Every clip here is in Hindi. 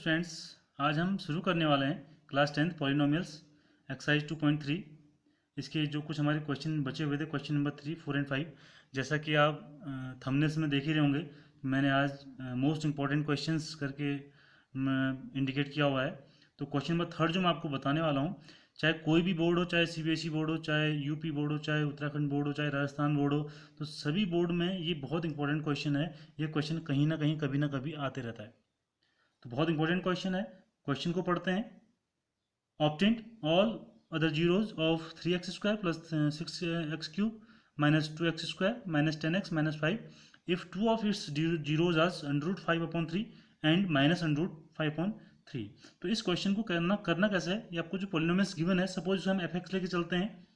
स्टूडेंट्स, आज हम शुरू करने वाले हैं क्लास 10th पॉलिनोमियल्स एक्सरसाइज 2.3। इसके जो कुछ हमारे क्वेश्चन बचे हुए थे, क्वेश्चन नंबर 3, 4 एंड 5, जैसा कि आप थंबनेल्स में देख ही रहे होंगे, मैंने आज मोस्ट इंपॉर्टेंट क्वेश्चंस करके इंडिकेट किया हुआ है। तो क्वेश्चन नंबर 3 जो मैं आपको बताने वाला हूँ, चाहे कोई भी बोर्ड हो, चाहे सीबीएसई बोर्ड हो, चाहे यूपी बोर्ड हो, चाहे उत्तराखंड बोर्ड हो, चाहे राजस्थान बोर्ड हो, तो सभी बोर्ड में ये बहुत इंपॉर्टेंट क्वेश्चन है। ये क्वेश्चन कहीं ना कहीं कभी ना कभी आते रहता है, तो बहुत इंपॉर्टेंट क्वेश्चन है। क्वेश्चन को पढ़ते हैं। Obtained all other zeros of 3x² plus 6x³ minus 2x² minus 10x minus 5 if two of its zeros are √5/3 and minus √5/3। तो इस क्वेश्चन को करना कैसे है, ये आपको जो पॉलिनोमियल्स गिवन है, सपोज हम f(x) लेके चलते हैं।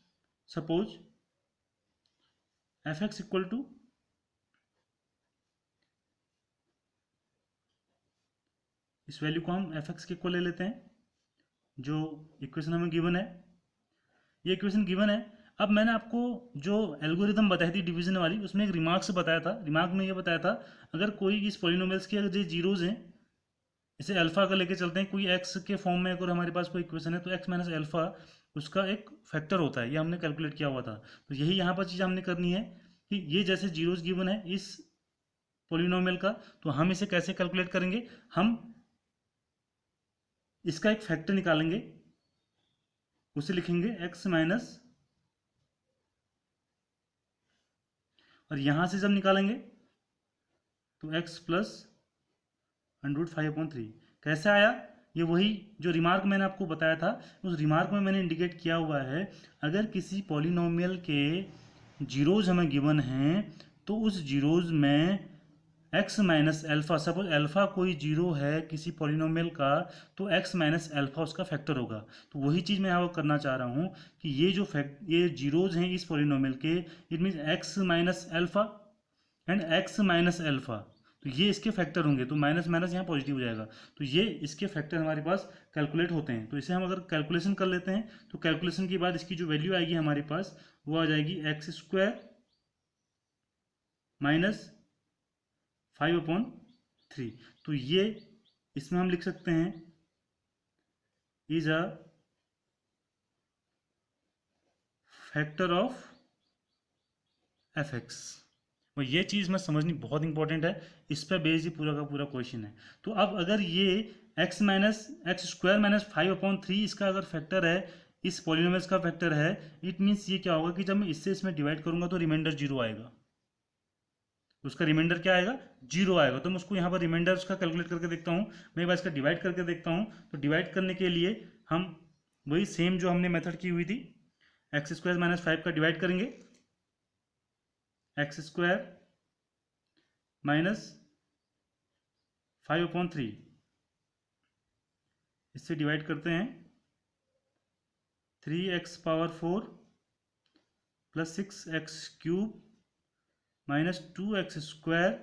सपोज f(x) इक्वल टू इस वैल्यू को हम f(x) के इक्वल ले लेते हैं, जो इक्वेशन हमें गिवन है। ये इक्वेशन गिवन है। अब मैंने आपको जो एल्गोरिदम बताई थी डिवीजन वाली, उसमें एक रिमार्क्स बताया था। रिमार्क में ये बताया था, अगर कोई इस पॉलिनोमियल्स के अगर जो जीरोज हैं, इसे अल्फा का लेके चलते हैं, कोई एक्स के फॉर्म में अगर हमारे पास कोई इक्वेशन है, तो एक्स माइनस अल्फा उसका एक फैक्टर होता है। ये हमने कैलकुलेट किया हुआ था। तो यही यहाँ पर चीज़ हमने करनी है कि ये जैसे जीरोज गिवन है इस पॉलिनोमियल का, तो हम इसे कैसे कैलकुलेट करेंगे। हम इसका एक फैक्टर निकालेंगे, उसे लिखेंगे एक्स माइनस, और यहां से जब निकालेंगे तो x प्लस √5/3 कैसे आया। ये वही जो रिमार्क मैंने आपको बताया था, उस रिमार्क में मैंने इंडिकेट किया हुआ है। अगर किसी पॉलिनोमियल के जीरोज हमें गिवन हैं, तो उस जीरोज में x minus alpha, suppose alpha कोई जीरो है किसी पॉलिनोमियल का, तो x माइनस अल्फा उसका फैक्टर होगा। तो वही चीज़ मैं यहाँ करना चाह रहा हूँ कि ये जीरोज हैं इस पॉलिनोमियल के, it means x minus alpha and x minus alpha, तो ये इसके फैक्टर होंगे। तो माइनस माइनस यहाँ पॉजिटिव हो जाएगा, तो ये इसके फैक्टर हमारे पास कैलकुलेट होते हैं। तो इसे हम अगर कैलकुलेशन कर लेते हैं, तो कैलकुलेशन के बाद इसकी जो वैल्यू आएगी हमारे पास, वो आ जाएगी x² माइनस 5/3। तो ये इसमें हम लिख सकते हैं is a factor of f(x). और ये चीज़ मैं समझनी बहुत इंपॉर्टेंट है, इस पर बेस्ड ही पूरा का पूरा क्वेश्चन है। तो अब अगर ये x माइनस x² माइनस 5/3 इसका अगर फैक्टर है, इस पॉलिनोमियल्स का फैक्टर है, इट मीन्स ये क्या होगा कि जब मैं इससे इसमें डिवाइड करूंगा तो रिमाइंडर जीरो आएगा। उसका रिमाइंडर क्या आएगा, जीरो आएगा। तो मैं उसको यहाँ पर रिमाइंडर उसका कैलकुलेट करके देखता हूँ। मैं एक बार इसका डिवाइड करके देखता हूँ। तो डिवाइड करने के लिए हम वही सेम जो हमने मेथड की हुई थी, x² माइनस 5 का डिवाइड करेंगे, x² माइनस 5/3, इससे डिवाइड करते हैं 3x⁴ plus 6x³ minus 2x²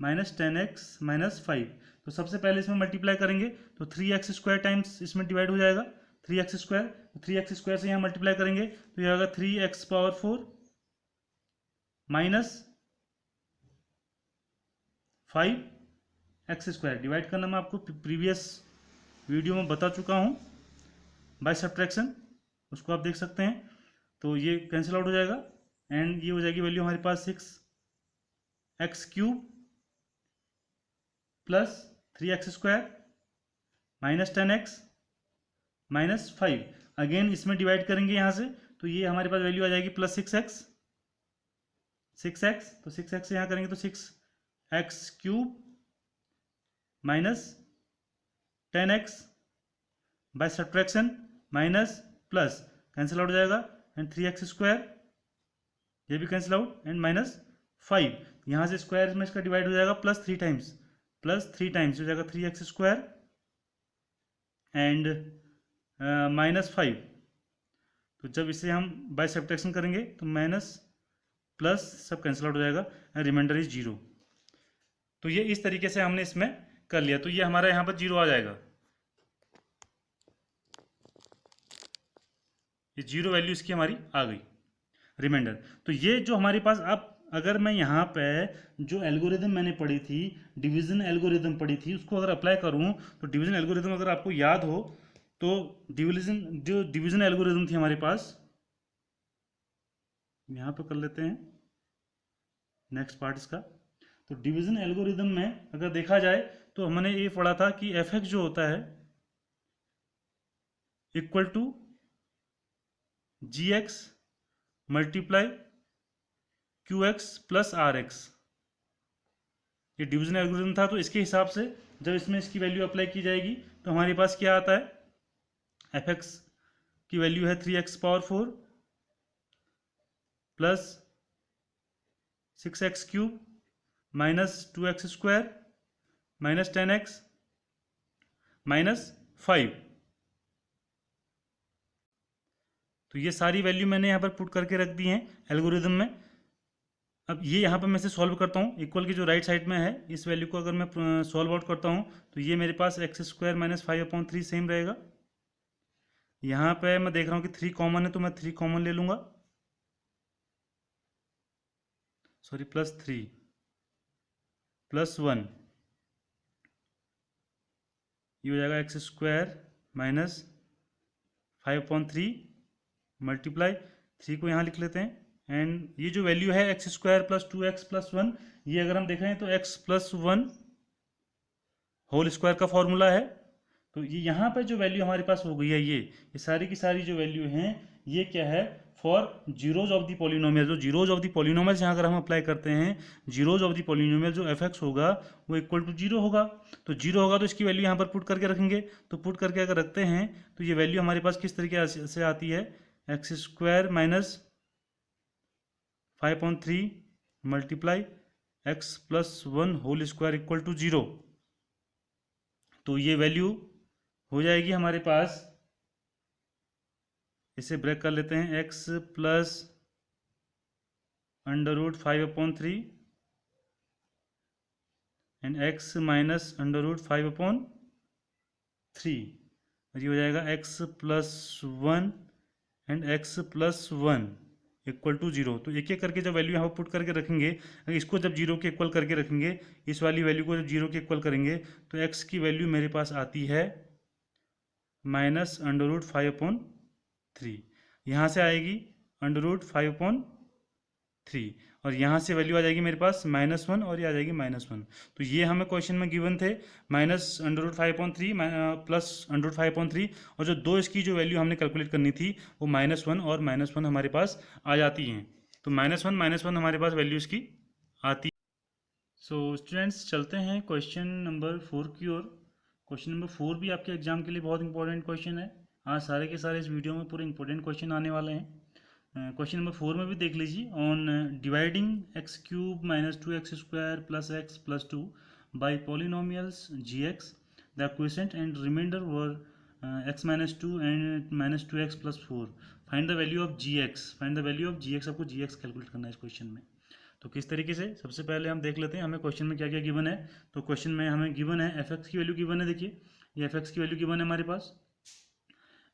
minus 10x minus 5। तो सबसे पहले इसमें मल्टीप्लाई करेंगे, तो 3x² टाइम्स इसमें डिवाइड हो जाएगा 3x²। 3x² से यहाँ मल्टीप्लाई करेंगे तो यह होगा 3x⁴ माइनस 5x²। डिवाइड करना मैं आपको प्रीवियस वीडियो में बता चुका हूँ बाय सब्ट्रैक्शन, उसको आप देख सकते हैं। तो ये कैंसिल आउट हो जाएगा एंड ये हो जाएगी वैल्यू हमारे पास 6x³ plus 3x² minus 10x minus 5। Again इसमें डिवाइड करेंगे यहाँ से, तो ये हमारे पास वैल्यू आ जाएगी प्लस 6x। तो 6x से यहाँ करेंगे तो 6x³ minus 10x by subtraction minus plus, cancel out हो जाएगा एंड 3x², ये भी कैंसिल आउट एंड माइनस 5। यहाँ से स्क्वायर में इसका डिवाइड हो जाएगा प्लस 3 टाइम्स हो जाएगा 3x² एंड माइनस 5। तो जब इसे हम बाय सब्ट्रैक्शन करेंगे तो माइनस प्लस सब कैंसिल आउट हो जाएगा एंड रिमाइंडर इज जीरो। तो ये इस तरीके से हमने इसमें कर लिया, तो ये हमारा यहाँ पर जीरो आ जाएगा। ये जीरो वैल्यू इसकी हमारी आ गई रिमाइंडर। तो ये जो हमारे पास, अगर मैं यहाँ पे जो एल्गोरिदम मैंने पढ़ी थी, डिवीजन एल्गोरिदम पढ़ी थी, उसको अगर अप्लाई करूँ तो डिवीजन एल्गोरिदम अगर आपको याद हो तो डिवीजन एल्गोरिदम थी हमारे पास, यहाँ पे कर लेते हैं नेक्स्ट पार्ट इसका। तो डिवीजन एल्गोरिदम में अगर देखा जाए तो हमने ये पढ़ा था कि एफ एक्स जो होता है equal to g x multiply q x plus r x. ये डिवीजन एल्गोरिदम था, तो इसके हिसाब से जब इसमें इसकी वैल्यू अप्लाई की जाएगी तो हमारे पास क्या आता है, एफ एक्स की वैल्यू है 3x⁴ plus 6x³ minus 2x² minus 10x minus 5। तो ये सारी वैल्यू मैंने यहाँ पर पुट करके रख दी हैं एल्गोरिदम में। अब ये यहाँ पर मैं से सॉल्व करता हूँ, इक्वल की जो राइट साइड में है इस वैल्यू को अगर मैं सॉल्व आउट करता हूँ तो ये मेरे पास x² माइनस 5/3 सेम रहेगा। यहाँ पे मैं देख रहा हूँ कि 3 कॉमन है तो मैं 3 कॉमन ले लूँगा, सॉरी +3 +1, ये हो जाएगा x² माइनस 5/3 मल्टीप्लाई 3 को यहाँ लिख लेते हैं। एंड ये जो वैल्यू है x² + 2x + 1, ये अगर हम देखें तो x + 1 होल स्क्वायर का फॉर्मूला है। तो ये यहाँ पे जो वैल्यू हमारे पास हो गई है, ये सारी की सारी जो वैल्यू हैं ये क्या है, for zeros of the polynomial. जो जीरोज ऑफ द पॉलिनोमियल यहाँ अगर हम अप्लाई करते हैं, जीरोज ऑफ द पॉलिनोमियल जो एफ एक्स होगा वो इक्वल टू 0 होगा। तो 0 होगा तो इसकी वैल्यू यहाँ पर पुट करके रखेंगे। तो पुट करके अगर रखते हैं तो ये वैल्यू हमारे पास किस तरीके से आती है, x² minus 5/3 multiply x + 1 whole square equal to 0। तो ये वैल्यू हो जाएगी हमारे पास, इसे ब्रेक कर लेते हैं, x + √5/3 एंड x माइनस √5/3। ये हो जाएगा x + 1 and x + 1 equal to 0। तो एक एक करके जब वैल्यू यहाँ पर पुट करके रखेंगे, इसको जब 0 के इक्वल करके रखेंगे, इस वाली वैल्यू को जब 0 के इक्वल करेंगे तो x की वैल्यू मेरे पास आती है -√5/3। यहाँ से आएगी √5/3 और यहाँ से वैल्यू आ जाएगी मेरे पास -1 और ये आ जाएगी -1। तो ये हमें क्वेश्चन में गिवन थे -√5/3 प्लस √5/3, और जो दो इसकी जो वैल्यू हमने कैलकुलेट करनी थी वो -1 और -1 हमारे पास आ जाती हैं। तो -1 हमारे पास वैल्यू इसकी आती है। सो स्टूडेंट्स चलते हैं क्वेश्चन नंबर 4 की ओर। क्वेश्चन नंबर 4 भी आपके एग्जाम के लिए बहुत इंपॉर्टेंट क्वेश्चन है। आज सारे के सारे इस वीडियो में पूरे इंपॉर्टेंट क्वेश्चन आने वाले हैं। क्वेश्चन नंबर 4 में भी देख लीजिए, on dividing x³ minus 2x² plus x + 2 by polynomials gx, the quotient and remainder were x - 2 and -2x + 4, find the value of gx। Find the value of gx, आपको gx कैलकुलेट करना है इस क्वेश्चन में। तो किस तरीके से, सबसे पहले हम देख लेते हैं हमें क्वेश्चन में क्या क्या गिवन है। तो क्वेश्चन में हमें गिवन है एफ एक्स की वैल्यू गिवन है, देखिए ये एफ एक्स की वैल्यू गिवन है हमारे पास,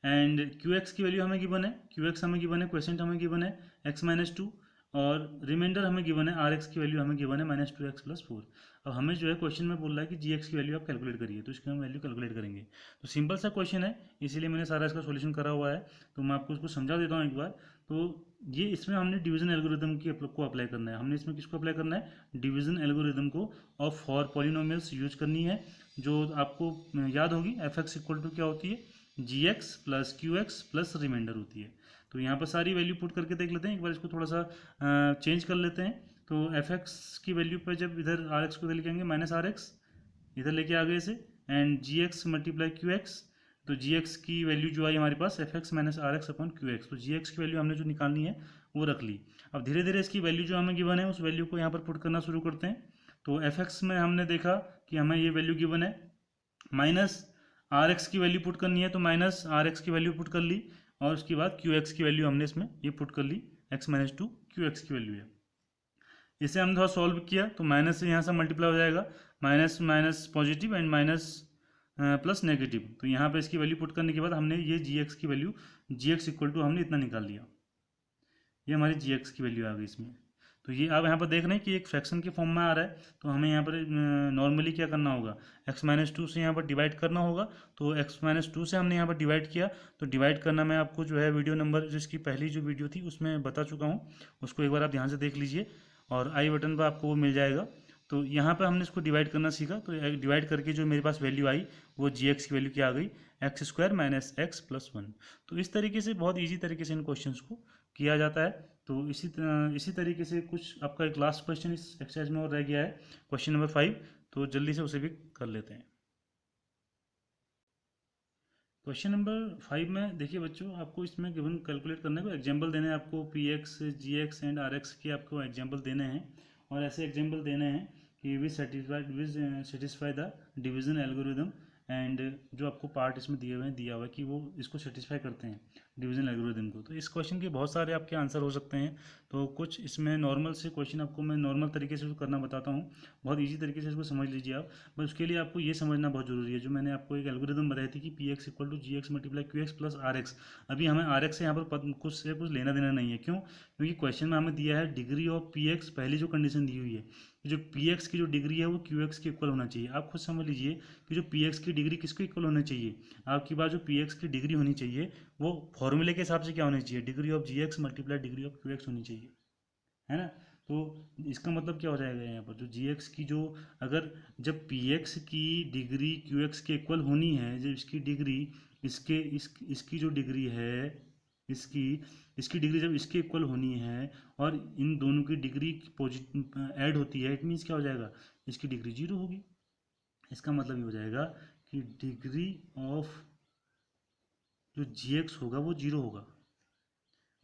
एंड क्यू एक्स की वैल्यू हमें गिवन है, क्यू एक्स हमें गिवन है, क्वेश्चन हमें गिवन है x - 2, और रिमाइंडर हमें गिवन है आर एक्स की वैल्यू हमें गिवन है -2x + 4। अब हमें जो है क्वेश्चन में बोल रहा है कि जी एक्स की वैल्यू आप कैलकुलेट करिए, तो इसकी हम वैल्यू कैलकुलेट करेंगे। तो सिंपल सा क्वेश्चन है, इसीलिए मैंने सारा इसका सोल्यूशन करा हुआ है। तो मैं आपको उसको समझा देता हूँ एक बार। तो ये इसमें हमने डिवीजन एल्गोरिदम को अप्लाई करना है। हमने इसमें किसको अप्लाई करना है, डिवीजन एल्गोरिदम को ऑफ फॉर पॉलिनोमियल्स यूज करनी है। जो आपको याद होगी एफ एक्स इक्वल टू क्या होती है, g x plus q x plus remainder होती है। तो यहाँ पर सारी वैल्यू पुट करके देख लेते हैं एक बार, इसको थोड़ा सा चेंज कर लेते हैं। तो एफ एक्स की वैल्यू पर जब इधर आर एक्स को इधर लेके आएंगे -rx, इधर लेके आ गए इसे, and g x multiply q x. तो जी एक्स की वैल्यू जो आई हमारे पास f x minus r x upon q x. तो जी एक्स की वैल्यू हमने जो निकालनी है वो रख ली। अब धीरे धीरे इसकी वैल्यू जो हमें गिवन है उस वैल्यू को यहाँ पर पुट करना शुरू करते हैं। तो एफ एक्स में हमने देखा कि हमें ये वैल्यू गिवन है, -r x की वैल्यू पुट करनी है, तो -r x की वैल्यू पुट कर ली, और उसके बाद क्यू एक्स की वैल्यू हमने इसमें ये पुट कर ली, x - 2 क्यू एक्स की वैल्यू है। इसे हम थोड़ा सॉल्व किया तो माइनस से यहाँ से मल्टीप्लाई हो जाएगा, minus minus positive and minus plus negative. तो यहाँ पे इसकी वैल्यू पुट करने के बाद हमने ये जी एक्स की value, g x equal to हमने इतना निकाल लिया, ये हमारी जी एक्स की वैल्यू आ गई इसमें। तो तो ये आप यहाँ पर देख रहे हैं कि एक फ्रैक्शन के फॉर्म में आ रहा है, तो हमें यहाँ पर नॉर्मली क्या करना होगा, x-2 से यहाँ पर डिवाइड करना होगा। तो x-2 से हमने यहाँ पर डिवाइड किया, तो डिवाइड करना मैं आपको जो है वीडियो नंबर जिसकी पहली जो वीडियो थी उसमें बता चुका हूँ, उसको एक बार आप ध्यान से देख लीजिए और आई बटन पर आपको वो मिल जाएगा। तो यहाँ पर हमने इसको डिवाइड करना सीखा, तो डिवाइड करके जो मेरे पास वैल्यू आई वो जी एक्स की वैल्यू क्या आ गई, x² - x+1। तो इस तरीके से बहुत ईजी तरीके से इन क्वेश्चंस को किया जाता है। तो इसी तरीके से कुछ आपका एक लास्ट क्वेश्चन इस एक्सरसाइज में और रह गया है, क्वेश्चन नंबर 5, तो जल्दी से उसे भी कर लेते हैं। क्वेश्चन नंबर 5 में देखिए बच्चों, आपको इसमें गिवन कैलकुलेट करने को एग्जाम्पल देने हैं, आपको p x, g x and r x के आपको एग्जाम्पल देने हैं, और ऐसे एग्जाम्पल देने हैं कि विच satisfy the division algorithm, and जो आपको पार्ट इसमें दिया हुआ है कि वो इसको सेटिस्फाई करते हैं डिवीजन एल्गोरिदम को। तो इस क्वेश्चन के बहुत सारे आपके आंसर हो सकते हैं, तो कुछ इसमें नॉर्मल से क्वेश्चन आपको मैं नॉर्मल तरीके से करना बताता हूँ, बहुत ईजी तरीके से इसको समझ लीजिए आप। बस उसके लिए आपको ये समझना बहुत जरूरी है, जो मैंने आपको एक एल्गोरिदम बताई थी कि p x equal to g x multiply q x plus r x. अभी हमें आर एक्स से यहाँ पर कुछ से कुछ लेना देना नहीं है, क्यों? क्योंकि क्वेश्चन में हमें दिया है डिग्री ऑफ पी एक्स, पहली जो कंडीशन दी हुई है कि जो पी एक्स की जो डिग्री है वो क्यू एक्स के इक्वल होना चाहिए। आप खुद समझ लीजिए कि जो पी एक्स की डिग्री किसको इक्वल होना चाहिए, आपकी बात जो पी एक्स की डिग्री होनी चाहिए वो फॉर्मूले के हिसाब से क्या होनी चाहिए, degree of g x multiply degree of q x होनी चाहिए, है ना। तो इसका मतलब क्या हो जाएगा यहाँ पर, जो जी एक्स की जो, अगर जब पी एक्स की डिग्री क्यू एक्स के इक्वल होनी है, जब इसकी डिग्री इसकी जो डिग्री है, इसकी इसकी डिग्री जब इसके इक्वल होनी है और इन दोनों की डिग्री पॉजिटिव ऐड होती है, इट मीन्स क्या हो जाएगा, इसकी डिग्री जीरो होगी। इसका मतलब ये हो जाएगा कि डिग्री ऑफ जो जी एक्स होगा वो जीरो होगा।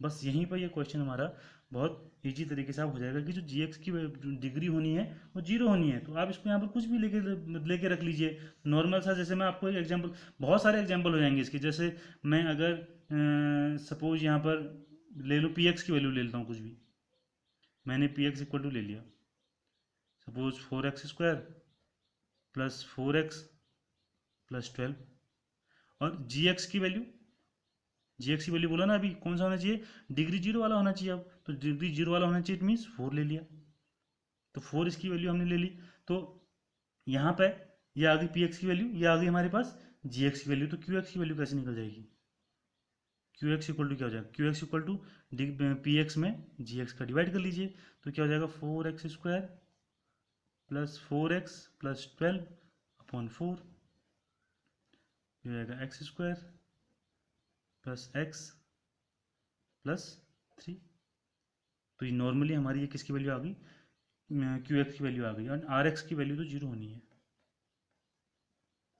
बस यहीं पर ये क्वेश्चन हमारा बहुत इजी तरीके से आप हो जाएगा कि जो जी एक्स की डिग्री होनी है वो जीरो होनी है। तो आप इसको यहाँ पर कुछ भी लेके रख लीजिए नॉर्मल सा। जैसे मैं आपको एक एग्जांपल, बहुत सारे एग्जांपल हो जाएंगे इसके, जैसे मैं अगर सपोज यहाँ पर ले लो पी एक्स की वैल्यू ले लेता हूँ कुछ भी, मैंने पी एक्स इक्वल टू ले लिया suppose 4x² plus 4x plus 12, और जी एक्स की वैल्यू, जी एक्स की वैल्यू बोला ना अभी, कौन सा होना चाहिए, डिग्री जीरो वाला होना चाहिए। अब तो डिग्री जीरो वाला होना चाहिए, इट मीन्स 4 ले लिया, तो 4 इसकी वैल्यू हमने ले ली। तो यहाँ पे ये आ गई पी एक्स की वैल्यू, ये आ गई हमारे पास जी एक्स की वैल्यू। तो क्यू एक्स की वैल्यू कैसे निकल जाएगी, क्यू एक्स इक्वल टू क्या हो जाएगा, q x equal to p x में जी एक्स का डिवाइड कर लीजिए, तो क्या हो जाएगा 4x² प्लस 4x प्लस 12/4, ये हो जाएगा x² प्लस x प्लस 3। तो ये नॉर्मली हमारी ये किसकी वैल्यू आ गई, क्यू एक्स की वैल्यू आ गई, और आर एक्स की वैल्यू तो जीरो होनी है,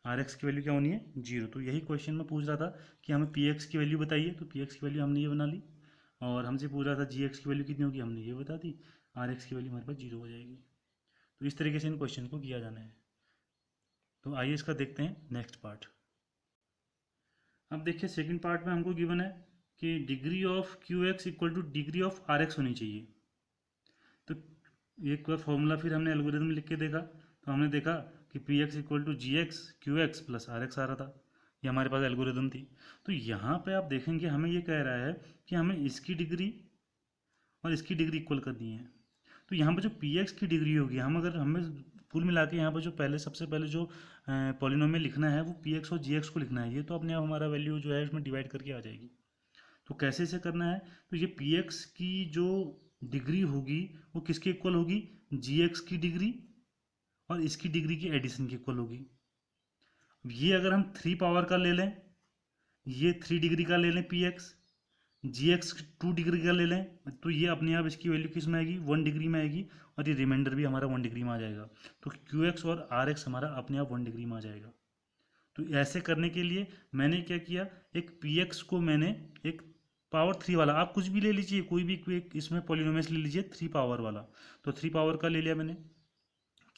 आर एक्स की वैल्यू क्या होनी है, जीरो। तो यही क्वेश्चन में पूछ रहा था कि हमें पी एक्स की वैल्यू बताइए, तो पी एक्स की वैल्यू हमने ये बना ली, और हमसे पूछ रहा था जी एक्स की वैल्यू कितनी होगी, हमने ये बता दी, आर एक्स की वैल्यू हमारे पास जीरो हो जाएगी। तो इस तरीके से इन क्वेश्चन को किया जाना है। तो आइए इसका देखते हैं नेक्स्ट पार्ट। अब देखिए सेकंड पार्ट में हमको गिवन है कि degree of q x equal to degree of r x होनी चाहिए। तो एक बार फॉर्मूला फिर हमने एल्गोरिथम लिख के देखा, तो हमने देखा कि p x equal to g x q x plus r x आ रहा था, ये हमारे पास एल्गोरिथम थी। तो यहाँ पे आप देखेंगे हमें ये कह रहा है कि हमें इसकी डिग्री और इसकी डिग्री इक्वल करनी है। तो यहाँ पर जो पी एक्स की डिग्री होगी, हम अगर हमें कुल मिला के यहाँ पर जो पहले सबसे पहले जो पॉलिनोमियल लिखना है वो पी एक्स और जी एक्स को लिखना है, ये तो अपने आप हमारा वैल्यू जो है उसमें डिवाइड करके आ जाएगी। तो कैसे इसे करना है, तो ये पी एक्स की जो डिग्री होगी वो किसके इक्वल होगी, जी एक्स की डिग्री और इसकी डिग्री की एडिशन के इक्वल होगी। ये अगर हम 3 पावर का ले लें, ये 3 डिग्री का ले लें P x, g x 2 degree का ले लें, तो ये अपने आप इसकी वैल्यू किस में आएगी, 1 डिग्री में आएगी, और ये रिमाइंडर भी हमारा 1 डिग्री में आ जाएगा। तो क्यू एक्स और आर एक्स हमारा अपने आप 1 डिग्री में आ जाएगा। तो ऐसे करने के लिए मैंने क्या किया, एक पी एक्स को मैंने एक पावर 3 वाला, आप कुछ भी ले लीजिए, कोई भी इसमें पॉलिनोमियल्स ले लीजिए 3 पावर वाला, तो 3 पावर का ले लिया मैंने।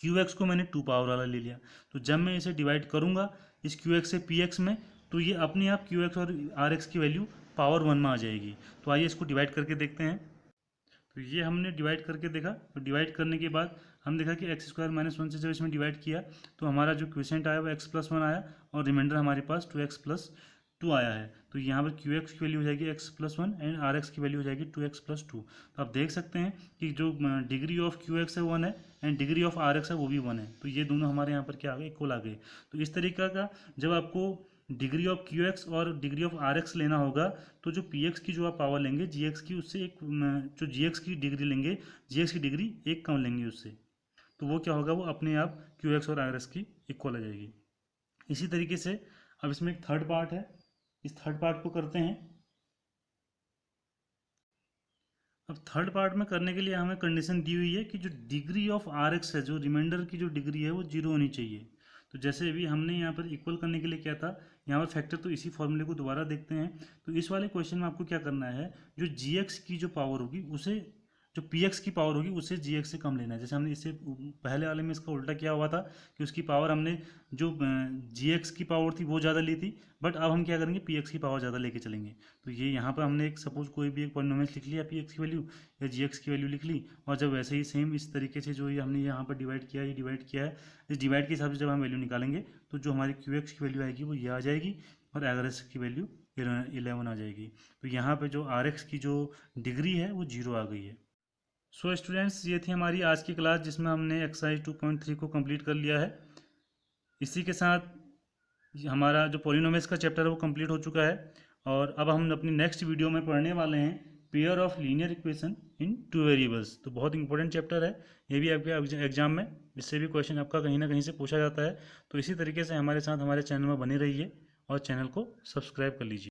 क्यू एक्स को मैंने 2 पावर वाला ले लिया। तो जब मैं इसे डिवाइड करूंगा इस क्यू एक्स से पी एक्स में, तो ये अपने आप क्यू एक्स और आर एक्स की वैल्यू पावर 1 में आ जाएगी। तो आइए इसको डिवाइड करके देखते हैं। तो ये हमने डिवाइड करके देखा, तो डिवाइड करने के बाद हम देखा कि x² - 1 से जब इसमें डिवाइड किया तो हमारा जो क्वेश्चन आया वो x+1 आया, और रिमाइंडर हमारे पास 2x प्लस 2 आया है, तो यहाँ पर क्यू एक्स की वैल्यू हो जाएगी x+1 एंड आर एक्स की वैल्यू हो जाएगी 2x+2। तो आप देख सकते हैं कि जो डिग्री ऑफ क्यू एक्स है 1 है and degree of r x है वो भी 1 है, तो ये दोनों हमारे यहाँ पर क्या आ गए, इक्वल आ गए। तो इस तरीका का जब आपको डिग्री ऑफ क्यू एक्स और डिग्री ऑफ आर एक्स लेना होगा, तो जो पी एक्स की जो आप पावर लेंगे जी एक्स की, उससे एक जो जी एक्स की डिग्री लेंगे, जी एक्स की डिग्री एक कम लेंगे उससे, तो वो क्या होगा, वो अपने आप क्यू एक्स और आर एक्स की इक्वल आ जाएगी। इसी तरीके से अब इसमें एक थर्ड पार्ट है, इस थर्ड पार्ट को करते हैं। अब थर्ड पार्ट में करने के लिए हमें कंडीशन दी हुई है कि जो डिग्री ऑफ आर एक्स है, जो रिमाइंडर की जो डिग्री है वो जीरो होनी चाहिए। तो जैसे अभी हमने यहाँ पर इक्वल करने के लिए क्या था, यहाँ पर फैक्टर, तो इसी फॉर्मूले को दोबारा देखते हैं। तो इस वाले क्वेश्चन में आपको क्या करना है, जो जी एक्स की जो पावर होगी उसे, जो पी एक्स की पावर होगी उसे जी एक्स से कम लेना है। जैसे हमने इससे पहले वाले में इसका उल्टा किया हुआ था कि उसकी पावर हमने जो जी एक्स की पावर थी वो ज़्यादा ली थी, बट अब हम क्या करेंगे, पी एक्स की पावर ज़्यादा लेके चलेंगे। तो ये यहाँ पर हमने एक सपोज कोई भी एक पॉलिनोमियल लिख लिया, पी एक्स की वैल्यू या जी एक्स की वैल्यू लिख ली, और जब वैसे ही सेम इस तरीके से जो ये हमने यहाँ पर डिवाइड किया, ये डिवाइड किया है, इस डिवाइड के हिसाब से जब हम वैल्यू निकालेंगे तो जो हमारी क्यू एक्स की वैल्यू आएगी वो ये आ जाएगी, और आर एक्स की वैल्यू 11 आ जाएगी। तो यहाँ पे जो आर एक्स की जो डिग्री है वो जीरो आ गई है। सो स्टूडेंट्स, ये थी हमारी आज की क्लास जिसमें हमने एक्सरसाइज 2.3 को कंप्लीट कर लिया है। इसी के साथ हमारा जो पॉलिनोमियल्स का चैप्टर है वो कंप्लीट हो चुका है, और अब हम अपनी नेक्स्ट वीडियो में पढ़ने वाले हैं pair of linear equation in two variables. तो बहुत इंपॉर्टेंट चैप्टर है ये भी आपके एग्जाम में, इससे भी क्वेश्चन आपका कहीं ना कहीं से पूछा जाता है। तो इसी तरीके से हमारे साथ हमारे चैनल में बने रहिए और चैनल को सब्सक्राइब कर लीजिए।